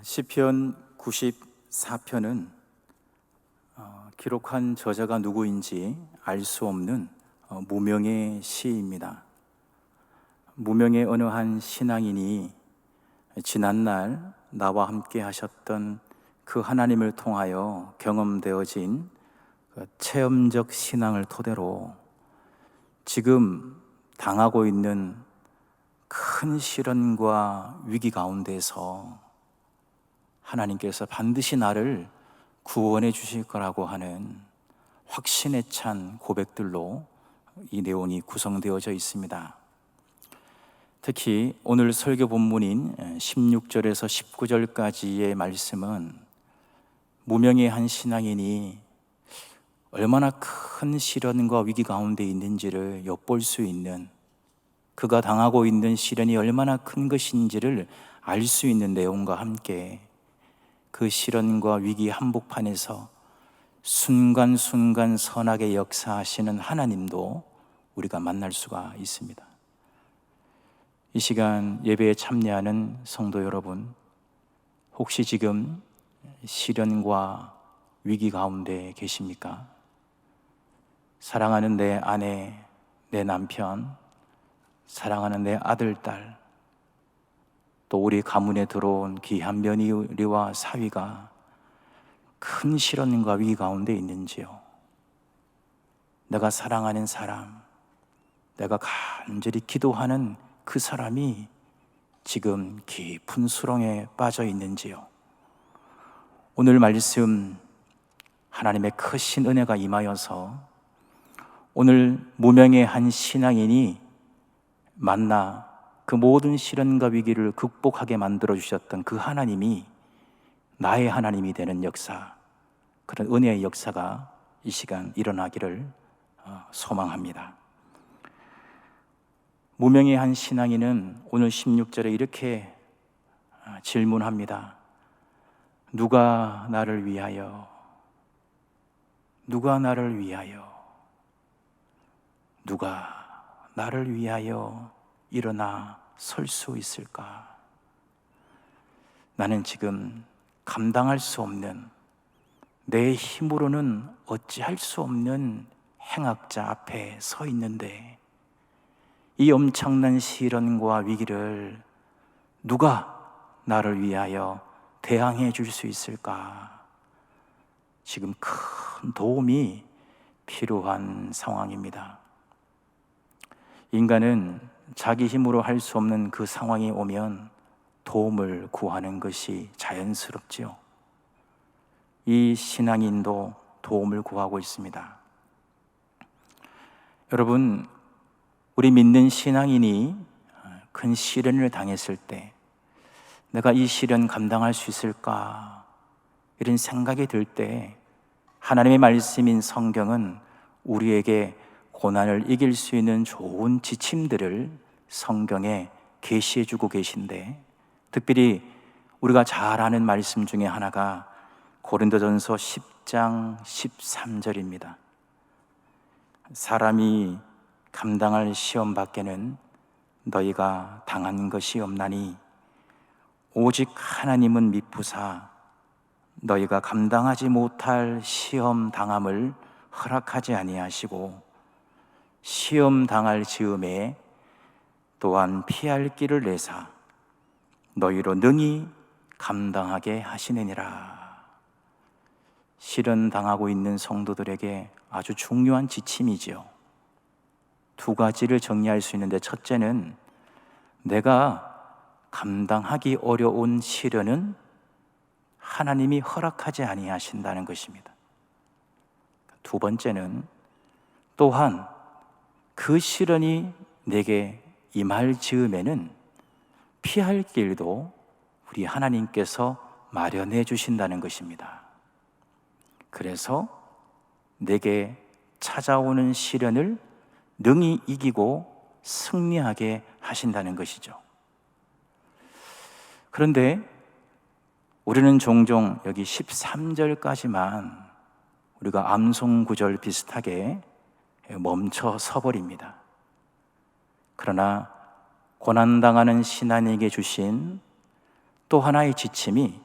시편 94편은 기록한 저자가 누구인지 알 수 없는 무명의 시입니다. 무명의 어느 한 신앙인이 지난날 나와 함께 하셨던 그 하나님을 통하여 경험되어진 체험적 신앙을 토대로 지금 당하고 있는 큰 시련과 위기 가운데서 하나님께서 반드시 나를 구원해 주실 거라고 하는 확신에 찬 고백들로 이 내용이 구성되어져 있습니다. 특히 오늘 설교 본문인 16절에서 19절까지의 말씀은 무명의 한 신앙인이 얼마나 큰 시련과 위기 가운데 있는지를 엿볼 수 있는, 그가 당하고 있는 시련이 얼마나 큰 것인지를 알 수 있는 내용과 함께 그 시련과 위기 한복판에서 순간순간 선하게 역사하시는 하나님도 우리가 만날 수가 있습니다. 이 시간 예배에 참여하는 성도 여러분, 혹시 지금 시련과 위기 가운데 계십니까? 사랑하는 내 아내, 내 남편, 사랑하는 내 아들, 딸, 또 우리 가문에 들어온 귀한 며느리와 사위가 큰 시련과 위기 가운데 있는지요? 내가 사랑하는 사람, 내가 간절히 기도하는 그 사람이 지금 깊은 수렁에 빠져 있는지요? 오늘 말씀 하나님의 크신 은혜가 임하여서 오늘 무명의 한 신앙인이 만나 그 모든 시련과 위기를 극복하게 만들어주셨던 그 하나님이 나의 하나님이 되는 역사, 그런 은혜의 역사가 이 시간 일어나기를 소망합니다. 무명의 한 신앙인은 오늘 16절에 이렇게 질문합니다. 누가 나를 위하여, 누가 나를 위하여, 누가 나를 위하여 일어나 설 수 있을까? 나는 지금 감당할 수 없는, 내 힘으로는 어찌할 수 없는 행악자 앞에 서 있는데 이 엄청난 시련과 위기를 누가 나를 위하여 대항해 줄 수 있을까? 지금 큰 도움이 필요한 상황입니다. 인간은 자기 힘으로 할 수 없는 그 상황이 오면 도움을 구하는 것이 자연스럽지요. 이 신앙인도 도움을 구하고 있습니다. 여러분, 우리 믿는 신앙인이 큰 시련을 당했을 때 내가 이 시련 감당할 수 있을까? 이런 생각이 들 때 하나님의 말씀인 성경은 우리에게 고난을 이길 수 있는 좋은 지침들을 성경에 계시해 주고 계신데, 특별히 우리가 잘 아는 말씀 중에 하나가 고린도전서 10장 13절입니다. 사람이 감당할 시험 밖에는 너희가 당한 것이 없나니 오직 하나님은 미쁘사 너희가 감당하지 못할 시험 당함을 허락하지 아니하시고 시험 당할 즈음에 또한 피할 길을 내사 너희로 능히 감당하게 하시느니라. 시련 당하고 있는 성도들에게 아주 중요한 지침이지요. 두 가지를 정리할 수 있는데, 첫째는 내가 감당하기 어려운 시련은 하나님이 허락하지 아니하신다는 것입니다. 두 번째는 또한 그 시련이 내게 임할 즈음에는 피할 길도 우리 하나님께서 마련해 주신다는 것입니다. 그래서 내게 찾아오는 시련을 능히 이기고 승리하게 하신다는 것이죠. 그런데 우리는 종종 여기 13절까지만 우리가 암송 구절 비슷하게 멈춰 서버립니다. 그러나 고난당하는 신앙에게 주신 또 하나의 지침이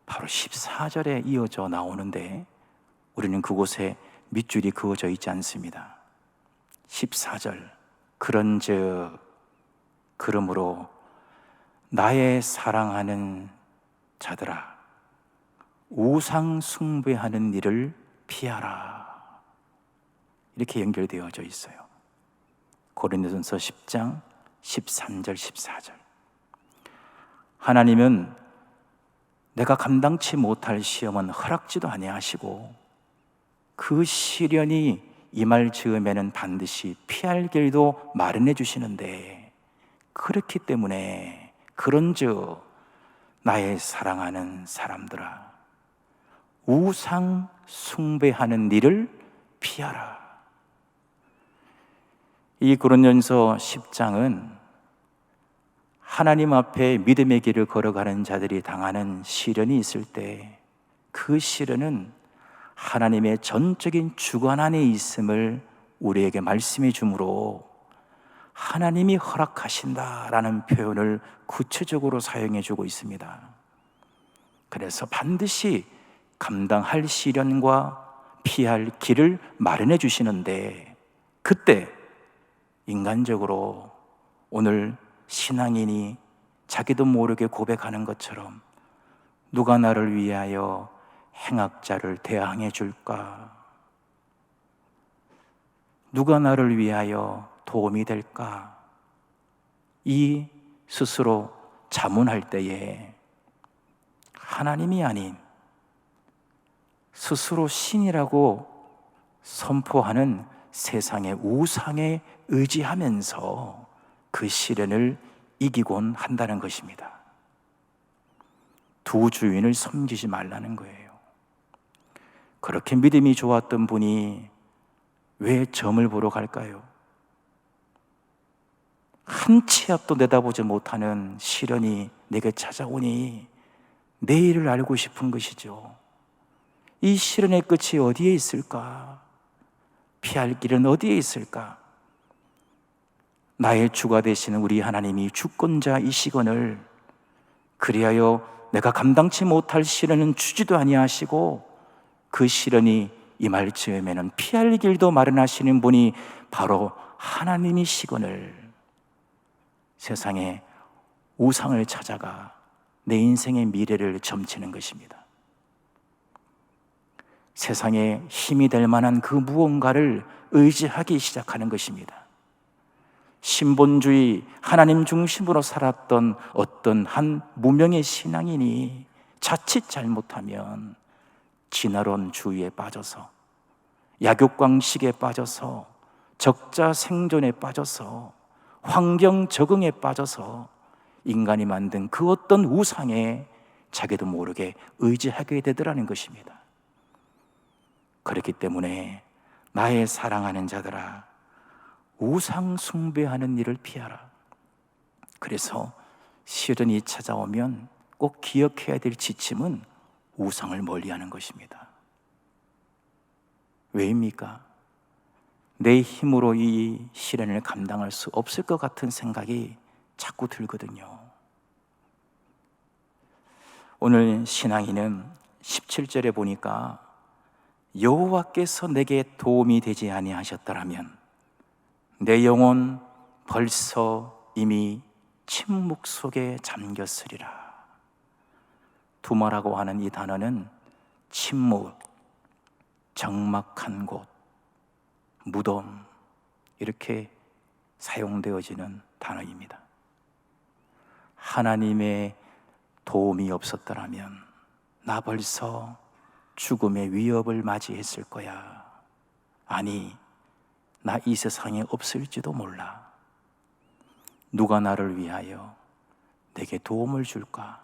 바로 14절에 이어져 나오는데 우리는 그곳에 밑줄이 그어져 있지 않습니다. 14절, 그런즉 그러므로 나의 사랑하는 자들아, 우상 숭배하는 일을 피하라. 이렇게 연결되어져 있어요. 고린도전서 10장 13절 14절. 하나님은 내가 감당치 못할 시험은 허락지도 아니하시고 그 시련이 임할 즈음에는 반드시 피할 길도 마련해 주시는데, 그렇기 때문에 그런즉 나의 사랑하는 사람들아, 우상 숭배하는 일을 피하라. 이 고린도전서 10장은 하나님 앞에 믿음의 길을 걸어가는 자들이 당하는 시련이 있을 때 그 시련은 하나님의 전적인 주관 안에 있음을 우리에게 말씀해 주므로 하나님이 허락하신다라는 표현을 구체적으로 사용해 주고 있습니다. 그래서 반드시 감당할 시련과 피할 길을 마련해 주시는데, 그때 인간적으로 오늘 신앙인이 자기도 모르게 고백하는 것처럼 누가 나를 위하여 행악자를 대항해 줄까? 누가 나를 위하여 도움이 될까? 이 스스로 자문할 때에 하나님이 아닌 스스로 신이라고 선포하는 세상의 우상에 의지하면서 그 시련을 이기곤 한다는 것입니다. 두 주인을 섬기지 말라는 거예요. 그렇게 믿음이 좋았던 분이 왜 점을 보러 갈까요? 한 치 앞도 내다보지 못하는 시련이 내게 찾아오니 내일을 알고 싶은 것이죠. 이 시련의 끝이 어디에 있을까? 피할 길은 어디에 있을까? 나의 주가 되시는 우리 하나님이 주권자이시거늘 그리하여 내가 감당치 못할 시련은 주지도 아니하시고 그 시련이 임할 즈음에는 피할 길도 마련하시는 분이 바로 하나님이시거늘 세상에 우상을 찾아가 내 인생의 미래를 점치는 것입니다. 세상에 힘이 될 만한 그 무언가를 의지하기 시작하는 것입니다. 신본주의, 하나님 중심으로 살았던 어떤 한 무명의 신앙인이 자칫 잘못하면 진화론주의에 빠져서, 약육강식에 빠져서, 적자 생존에 빠져서, 환경 적응에 빠져서 인간이 만든 그 어떤 우상에 자기도 모르게 의지하게 되더라는 것입니다. 그렇기 때문에 나의 사랑하는 자들아, 우상 숭배하는 일을 피하라. 그래서 시련이 찾아오면 꼭 기억해야 될 지침은 우상을 멀리하는 것입니다. 왜입니까? 내 힘으로 이 시련을 감당할 수 없을 것 같은 생각이 자꾸 들거든요. 오늘 신앙인은 17절에 보니까 여호와께서 내게 도움이 되지 아니하셨더라면 내 영혼 벌써 이미 침묵 속에 잠겼으리라. 두마라고 하는 이 단어는 침묵, 적막한 곳, 무덤 이렇게 사용되어지는 단어입니다. 하나님의 도움이 없었더라면 나 벌써 죽음의 위협을 맞이했을 거야. 아니, 나 이 세상에 없을지도 몰라. 누가 나를 위하여 내게 도움을 줄까?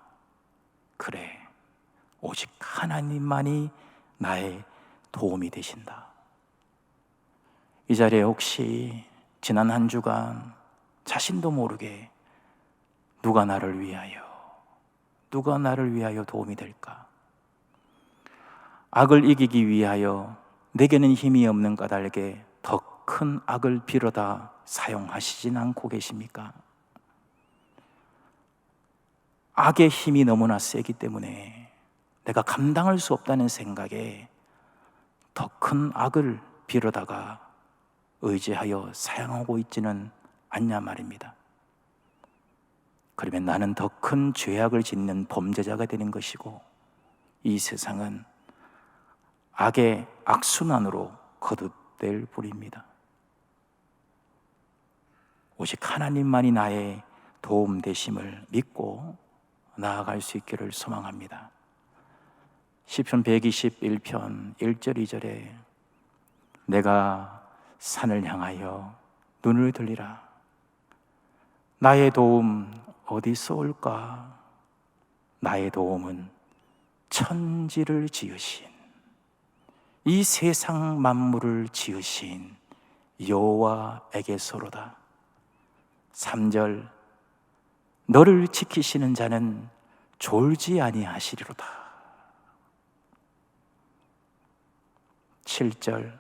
그래, 오직 하나님만이 나의 도움이 되신다. 이 자리에 혹시 지난 한 주간 자신도 모르게 누가 나를 위하여 도움이 될까? 악을 이기기 위하여 내게는 힘이 없는 까닭에 더 큰 악을 빌어다 사용하시진 않고 계십니까? 악의 힘이 너무나 세기 때문에 내가 감당할 수 없다는 생각에 더 큰 악을 빌어다가 의지하여 사용하고 있지는 않냐 말입니다. 그러면 나는 더 큰 죄악을 짓는 범죄자가 되는 것이고, 이 세상은 악의 악순환으로 거듭될 뿐입니다. 오직 하나님만이 나의 도움 되심을 믿고 나아갈 수 있기를 소망합니다. 시편 121편 1절 2절에 내가 산을 향하여 눈을 들리라. 나의 도움 어디서 올까? 나의 도움은 천지를 지으신, 이 세상 만물을 지으신 여호와에게서로다. 3절 너를 지키시는 자는 졸지 아니하시리로다. 7절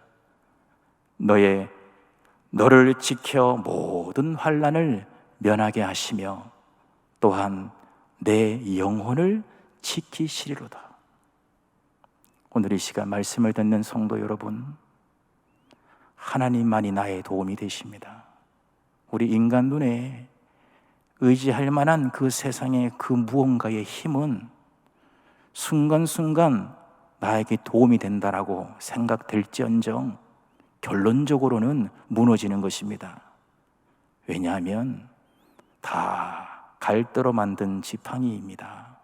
너를 지켜 모든 환난을 면하게 하시며 또한 내 영혼을 지키시리로다. 오늘 이 시간 말씀을 듣는 성도 여러분, 하나님만이 나의 도움이 되십니다. 우리 인간 눈에 의지할 만한 그 세상의 그 무언가의 힘은 순간순간 나에게 도움이 된다라고 생각될지언정 결론적으로는 무너지는 것입니다. 왜냐하면 다 갈대로 만든 지팡이입니다.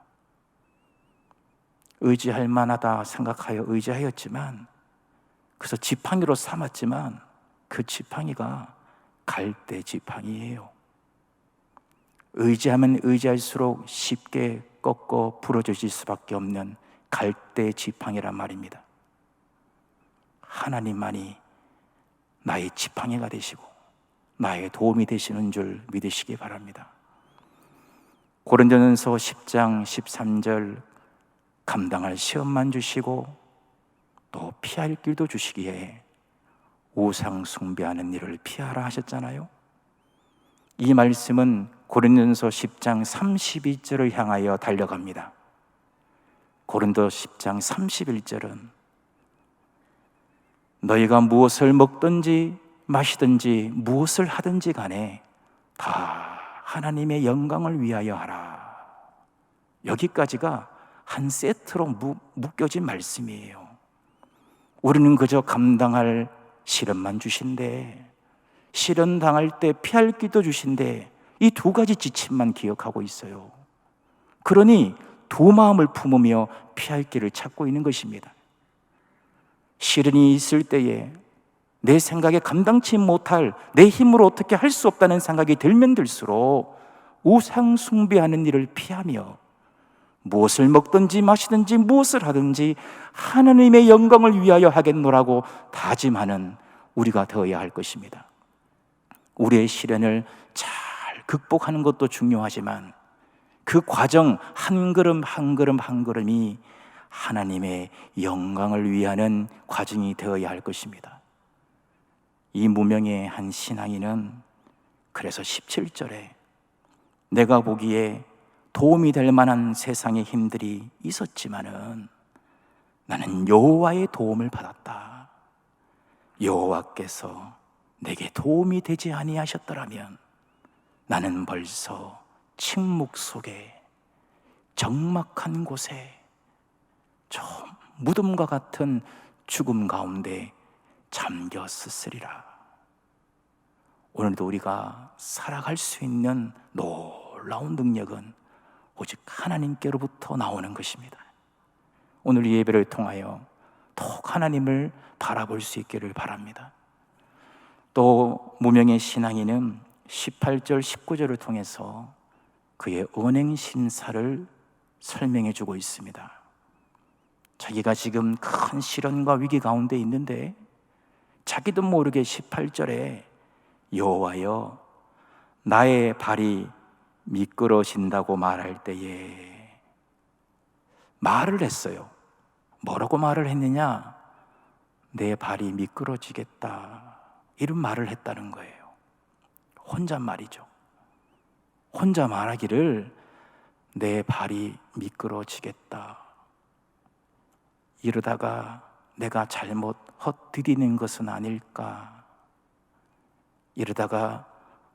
의지할 만하다 생각하여 의지하였지만, 그래서 지팡이로 삼았지만 그 지팡이가 갈대 지팡이예요. 의지하면 의지할수록 쉽게 꺾어 부러질 수밖에 없는 갈대 지팡이란 말입니다. 하나님만이 나의 지팡이가 되시고 나의 도움이 되시는 줄 믿으시기 바랍니다. 고린도전서 10장 13절 감당할 시험만 주시고 또 피할 길도 주시기에 우상 숭배하는 일을 피하라 하셨잖아요. 이 말씀은 고린도전서 10장 32절을 향하여 달려갑니다. 고린도 10장 31절은 너희가 무엇을 먹든지 마시든지 무엇을 하든지 간에 다 하나님의 영광을 위하여 하라. 여기까지가 한 세트로 묶여진 말씀이에요. 우리는 그저 감당할 시련만 주신대, 시련 당할 때 피할 길도 주신대, 이 두 가지 지침만 기억하고 있어요. 그러니 두 마음을 품으며 피할 길을 찾고 있는 것입니다. 시련이 있을 때에 내 생각에 감당치 못할, 내 힘으로 어떻게 할 수 없다는 생각이 들면 들수록 우상 숭배하는 일을 피하며 무엇을 먹든지 마시든지 무엇을 하든지 하나님의 영광을 위하여 하겠노라고 다짐하는 우리가 되어야 할 것입니다. 우리의 시련을 잘 극복하는 것도 중요하지만 그 과정 한 걸음 한 걸음 한 걸음이 하나님의 영광을 위하는 과정이 되어야 할 것입니다. 이 무명의 한 신앙인은 그래서 17절에 내가 보기에 도움이 될 만한 세상의 힘들이 있었지만은 나는 여호와의 도움을 받았다. 여호와께서 내게 도움이 되지 아니하셨더라면 나는 벌써 침묵 속에 적막한 곳에 저 무덤과 같은 죽음 가운데 잠겼으리라. 오늘도 우리가 살아갈 수 있는 놀라운 능력은 오직 하나님께로부터 나오는 것입니다. 오늘 이 예배를 통하여 더욱 하나님을 바라볼 수 있기를 바랍니다. 또 무명의 신앙인은 18절 19절을 통해서 그의 은행 신사를 설명해 주고 있습니다. 자기가 지금 큰 시련과 위기 가운데 있는데 자기도 모르게 18절에 여호와여 나의 발이 미끄러진다고 말할 때에 말을 했어요. 뭐라고 말을 했느냐? 내 발이 미끄러지겠다, 이런 말을 했다는 거예요. 혼잣말이죠. 혼자 말하기를 내 발이 미끄러지겠다. 이러다가 내가 잘못 헛디디는 것은 아닐까? 이러다가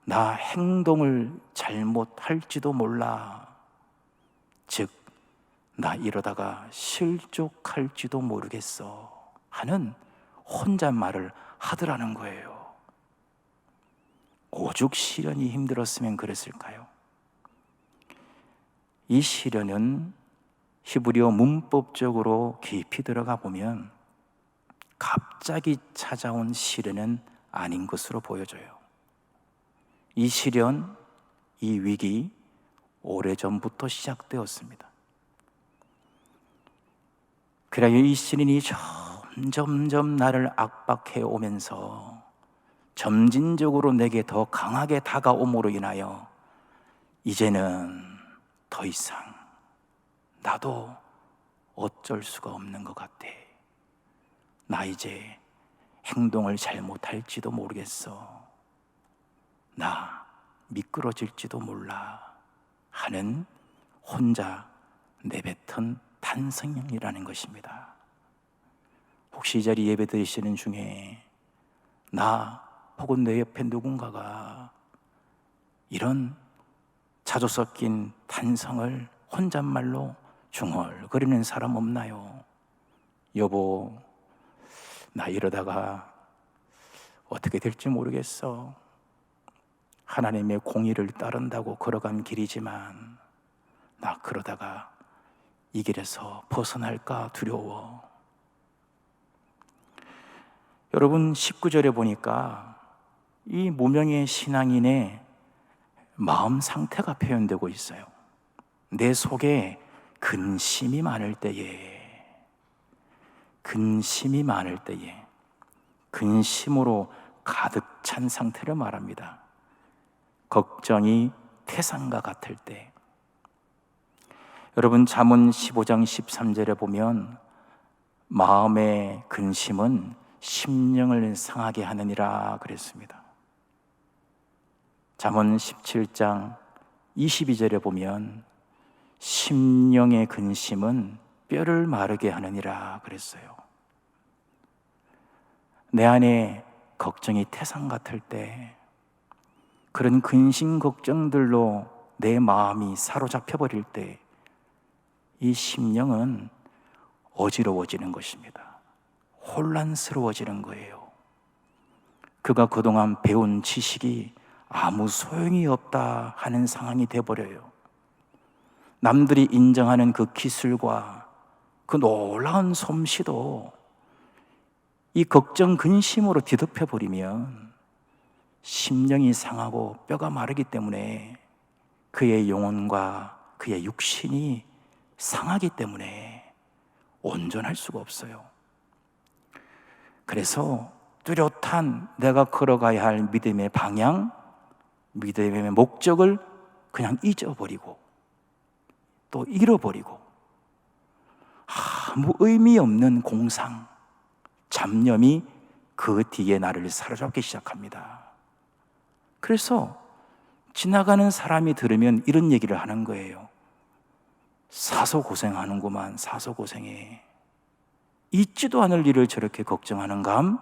나 행동을 잘못할지도 몰라. 즉, 나 이러다가 실족할지도 모르겠어 하는 혼잣말을 하더라는 거예요. 오죽 시련이 힘들었으면 그랬을까요? 이 시련은 히브리어 문법적으로 깊이 들어가 보면 갑자기 찾아온 시련은 아닌 것으로 보여져요. 이 시련, 이 위기, 오래전부터 시작되었습니다. 그래야 이 시련이 점점 나를 압박해 오면서 점진적으로 내게 더 강하게 다가옴으로 인하여 이제는 더 이상 나도 어쩔 수가 없는 것 같아. 나 이제 행동을 잘못할지도 모르겠어. 나 미끄러질지도 몰라 하는 혼자 내뱉은 탄성이라는 것입니다. 혹시 이 자리 예배 드리시는 중에 나 혹은 내 옆에 누군가가 이런 자주 섞인 탄성을 혼잣말로 중얼거리는 사람 없나요? 여보, 나 이러다가 어떻게 될지 모르겠어. 하나님의 공의를 따른다고 걸어간 길이지만 나 그러다가 이 길에서 벗어날까 두려워. 여러분, 19절에 보니까 이 무명의 신앙인의 마음 상태가 표현되고 있어요. 내 속에 근심이 많을 때에, 근심이 많을 때에, 근심으로 가득 찬 상태를 말합니다. 걱정이 태산과 같을 때. 여러분, 잠언 15장 13절에 보면 마음의 근심은 심령을 상하게 하느니라 그랬습니다. 잠언 17장 22절에 보면 심령의 근심은 뼈를 마르게 하느니라 그랬어요. 내 안에 걱정이 태산 같을 때, 그런 근심 걱정들로 내 마음이 사로잡혀 버릴 때 이 심령은 어지러워지는 것입니다. 혼란스러워지는 거예요. 그가 그동안 배운 지식이 아무 소용이 없다 하는 상황이 되어버려요. 남들이 인정하는 그 기술과 그 놀라운 솜씨도 이 걱정 근심으로 뒤덮여버리면 심령이 상하고 뼈가 마르기 때문에 그의 영혼과 그의 육신이 상하기 때문에 온전할 수가 없어요. 그래서 뚜렷한 내가 걸어가야 할 믿음의 방향, 믿음의 목적을 그냥 잊어버리고 또 잃어버리고 아무 의미 없는 공상, 잡념이 그 뒤에 나를 사로잡기 시작합니다. 그래서 지나가는 사람이 들으면 이런 얘기를 하는 거예요. 사서 고생하는구만, 사서 고생해. 있지도 않을 일을 저렇게 걱정하는감?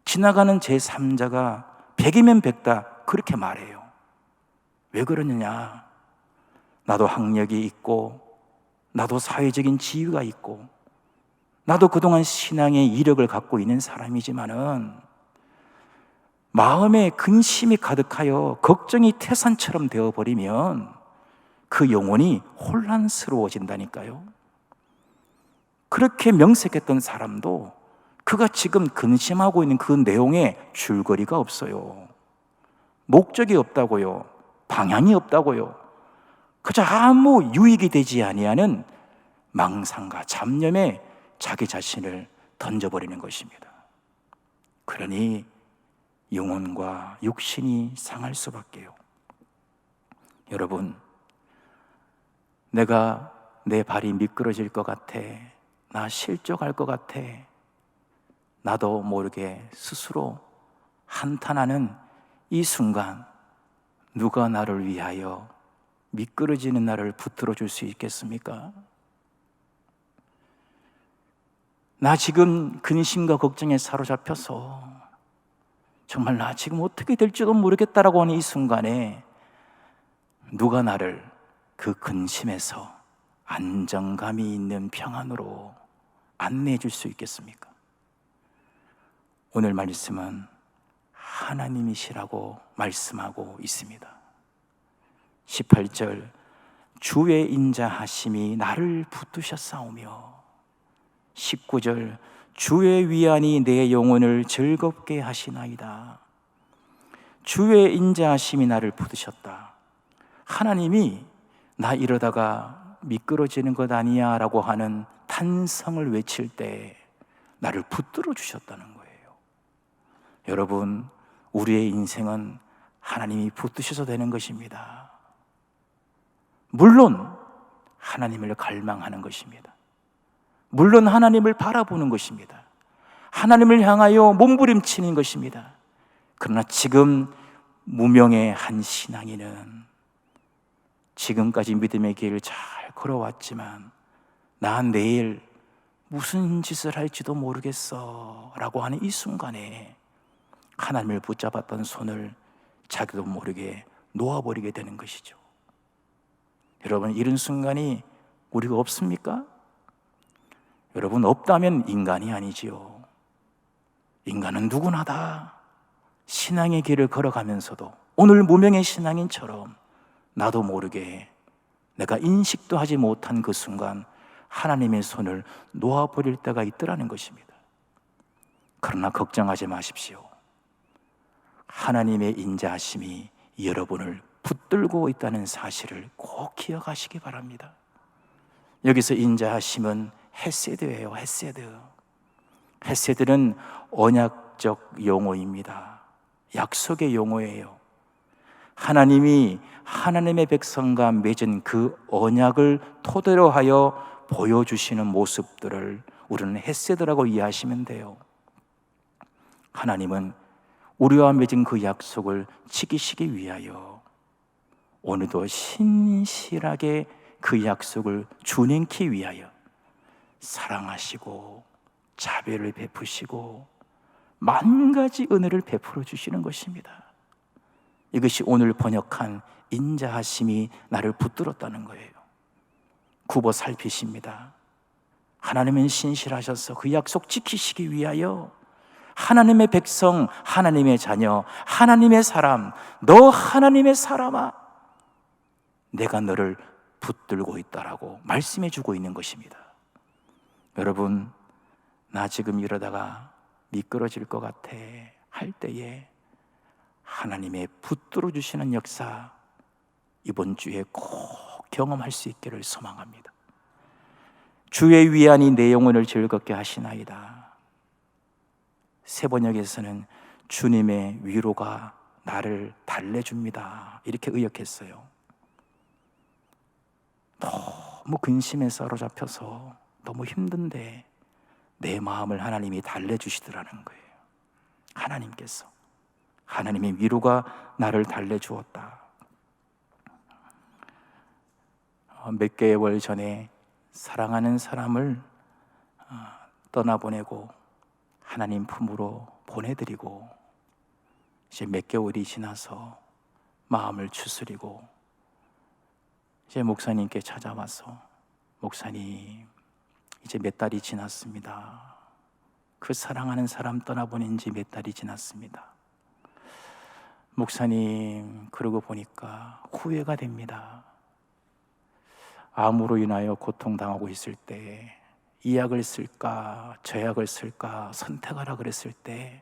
지나가는 제3자가 100이면 100다 그렇게 말해요. 왜 그러느냐? 나도 학력이 있고, 나도 사회적인 지위가 있고, 나도 그동안 신앙의 이력을 갖고 있는 사람이지만은 마음에 근심이 가득하여 걱정이 태산처럼 되어버리면 그 영혼이 혼란스러워진다니까요. 그렇게 명색했던 사람도 그가 지금 근심하고 있는 그 내용에 줄거리가 없어요. 목적이 없다고요. 방향이 없다고요. 그저 아무 유익이 되지 아니하는 망상과 잡념에 자기 자신을 던져버리는 것입니다. 그러니 영혼과 육신이 상할 수밖에요. 여러분, 내가 내 발이 미끄러질 것 같아, 나 실족할 것 같아, 나도 모르게 스스로 한탄하는 이 순간, 누가 나를 위하여 미끄러지는 나를 붙들어 줄 수 있겠습니까? 나 지금 근심과 걱정에 사로잡혀서 정말 나 지금 어떻게 될지도 모르겠다라고 하는 이 순간에 누가 나를 그 근심에서 안정감이 있는 평안으로 안내해 줄 수 있겠습니까? 오늘 말씀은 하나님이시라고 말씀하고 있습니다. 18절, 주의 인자하심이 나를 붙드셨사오며, 19절, 주의 위안이 내 영혼을 즐겁게 하시나이다. 주의 인자하심이 나를 붙드셨다. 하나님이 나 이러다가 미끄러지는 것 아니야 라고 하는 탄성을 외칠 때 나를 붙들어 주셨다는 거예요. 여러분, 우리의 인생은 하나님이 붙드셔서 되는 것입니다. 물론 하나님을 갈망하는 것입니다. 물론 하나님을 바라보는 것입니다. 하나님을 향하여 몸부림치는 것입니다. 그러나 지금 무명의 한 신앙인은 지금까지 믿음의 길을 잘 걸어왔지만 나 내일 무슨 짓을 할지도 모르겠어 라고 하는 이 순간에 하나님을 붙잡았던 손을 자기도 모르게 놓아버리게 되는 것이죠. 여러분, 이런 순간이 우리가 없습니까? 여러분, 없다면 인간이 아니지요. 인간은 누구나 다 신앙의 길을 걸어가면서도 오늘 무명의 신앙인처럼 나도 모르게 내가 인식도 하지 못한 그 순간 하나님의 손을 놓아버릴 때가 있더라는 것입니다. 그러나 걱정하지 마십시오. 하나님의 인자하심이 여러분을 붙들고 있다는 사실을 꼭 기억하시기 바랍니다. 여기서 인자하심은 헤세드예요. 헤세드. 헤세드는 언약적 용어입니다. 약속의 용어예요. 하나님이 하나님의 백성과 맺은 그 언약을 토대로 하여 보여주시는 모습들을 우리는 헤세드라고 이해하시면 돼요. 하나님은 우리와 맺은 그 약속을 지키시기 위하여 오늘도 신실하게 그 약속을 준행케 위하여 사랑하시고 자비를 베푸시고 만 가지 은혜를 베풀어 주시는 것입니다. 이것이 오늘 번역한 인자하심이 나를 붙들었다는 거예요. 굽어 살피십니다. 하나님은 신실하셔서 그 약속 지키시기 위하여 하나님의 백성, 하나님의 자녀, 하나님의 사람, 너 하나님의 사람아, 내가 너를 붙들고 있다라고 말씀해 주고 있는 것입니다. 여러분, 나 지금 이러다가 미끄러질 것 같아 할 때에 하나님의 붙들어 주시는 역사 이번 주에 꼭 경험할 수 있기를 소망합니다. 주의 위안이 내 영혼을 즐겁게 하시나이다. 새 번역에서는 주님의 위로가 나를 달래줍니다 이렇게 의역했어요. 너무 근심에 사로잡혀서 너무 힘든데 내 마음을 하나님이 달래주시더라는 거예요. 하나님께서, 하나님의 위로가 나를 달래주었다. 몇 개월 전에 사랑하는 사람을 떠나보내고 하나님 품으로 보내드리고 이제 몇 개월이 지나서 마음을 추스리고 이제 목사님께 찾아와서, 목사님, 이제 몇 달이 지났습니다. 그 사랑하는 사람 떠나보낸 지 몇 달이 지났습니다. 목사님, 그러고 보니까 후회가 됩니다. 암으로 인하여 고통당하고 있을 때 이 약을 쓸까 저 약을 쓸까 선택하라 그랬을 때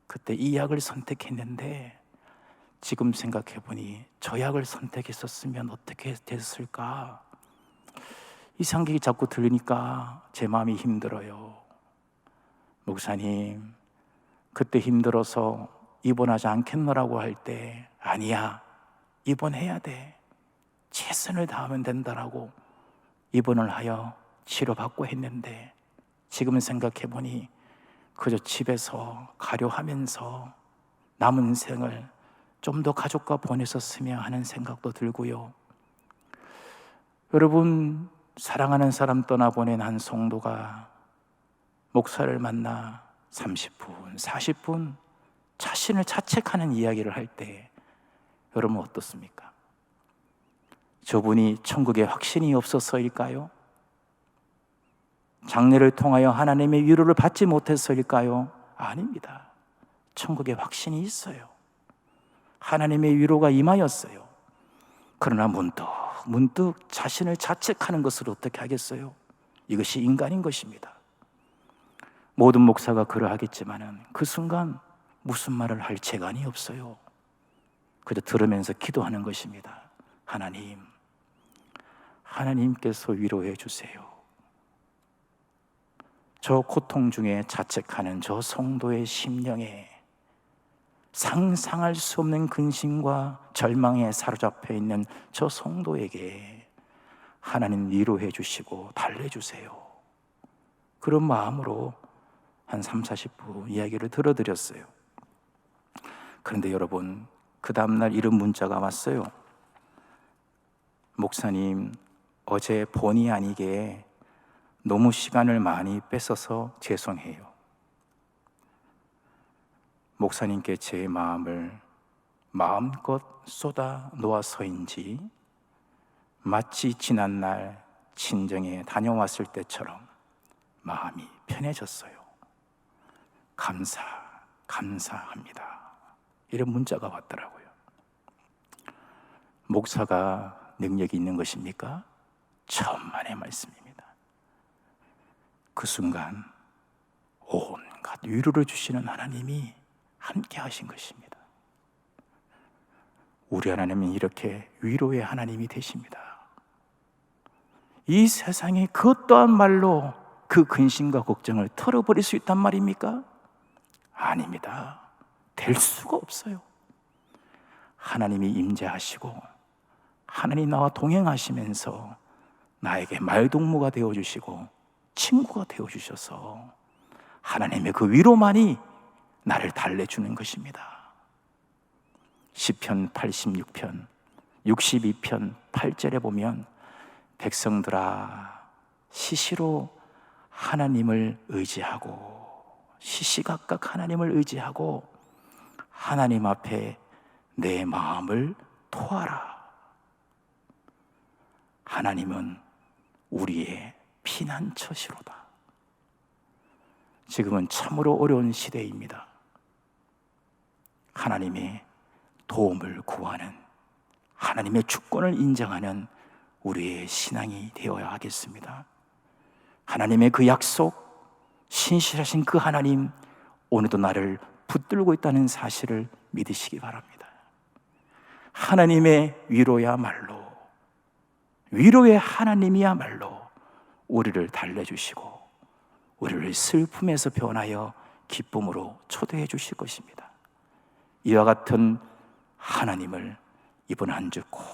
그때 이 약을 선택했는데 지금 생각해보니 저 약을 선택했었으면 어떻게 됐을까? 이 생각이 자꾸 들으니까 제 마음이 힘들어요. 목사님, 그때 힘들어서 입원하지 않겠노라고 할 때 아니야, 입원해야 돼, 최선을 다하면 된다라고 입원을 하여 치료받고 했는데 지금 생각해보니 그저 집에서 가료하면서 남은 생을 좀 더 가족과 보냈었으면 하는 생각도 들고요. 여러분, 사랑하는 사람 떠나보낸 한 성도가 목사를 만나 30분, 40분 자신을 자책하는 이야기를 할 때 여러분 어떻습니까? 저분이 천국에 확신이 없어서일까요? 장례를 통하여 하나님의 위로를 받지 못해서일까요? 아닙니다. 천국에 확신이 있어요. 하나님의 위로가 임하였어요. 그러나 문득 자신을 자책하는 것을 어떻게 하겠어요? 이것이 인간인 것입니다. 모든 목사가 그러하겠지만 그 순간 무슨 말을 할 재간이 없어요. 그저 들으면서 기도하는 것입니다. 하나님께서 위로해 주세요. 저 고통 중에 자책하는 저 성도의 심령에 상상할 수 없는 근심과 절망에 사로잡혀 있는 저 성도에게 하나님 위로해 주시고 달래주세요. 그런 마음으로 한 30-40분 이야기를 들어드렸어요. 그런데 여러분, 그 다음날 이런 문자가 왔어요. 목사님, 어제 본의 아니게 너무 시간을 많이 뺏어서 죄송해요. 목사님께 제 마음을 마음껏 쏟아 놓아서인지 마치 지난날 친정에 다녀왔을 때처럼 마음이 편해졌어요. 감사합니다. 이런 문자가 왔더라고요. 목사가 능력이 있는 것입니까? 천만의 말씀입니다. 그 순간 온갖 위로를 주시는 하나님이 함께 하신 것입니다. 우리 하나님은 이렇게 위로의 하나님이 되십니다. 이 세상에 그 어떠한 말로 그 근심과 걱정을 털어버릴 수 있단 말입니까? 아닙니다. 될 수가 없어요. 하나님이 임재하시고 하나님 나와 동행하시면서 나에게 말동무가 되어주시고 친구가 되어주셔서 하나님의 그 위로만이 나를 달래주는 것입니다. 시편 86편 62편 8절에 보면 백성들아 시시로 하나님을 의지하고 시시각각 하나님을 의지하고 하나님 앞에 내 마음을 토하라. 하나님은 우리의 피난처시로다. 지금은 참으로 어려운 시대입니다. 하나님의 도움을 구하는, 하나님의 주권을 인정하는 우리의 신앙이 되어야 하겠습니다. 하나님의 그 약속, 신실하신 그 하나님, 오늘도 나를 붙들고 있다는 사실을 믿으시기 바랍니다. 하나님의 위로야말로, 위로의 하나님이야말로 우리를 달래주시고 우리를 슬픔에서 변하여 기쁨으로 초대해 주실 것입니다. 이와 같은 하나님을 이번 한 주 꼭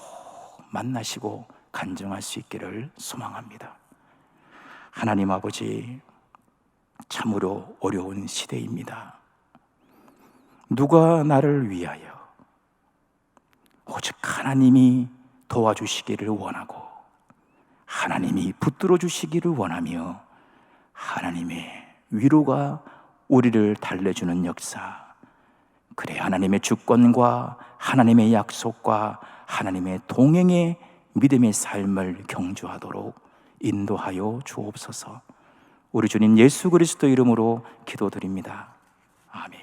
만나시고 간증할 수 있기를 소망합니다. 하나님 아버지, 참으로 어려운 시대입니다. 누가 나를 위하여 오직 하나님이 도와주시기를 원하고 하나님이 붙들어 주시기를 원하며 하나님의 위로가 우리를 달래주는 역사, 그래 하나님의 주권과 하나님의 약속과 하나님의 동행의 믿음의 삶을 경주하도록 인도하여 주옵소서. 우리 주님 예수 그리스도 이름으로 기도드립니다. 아멘.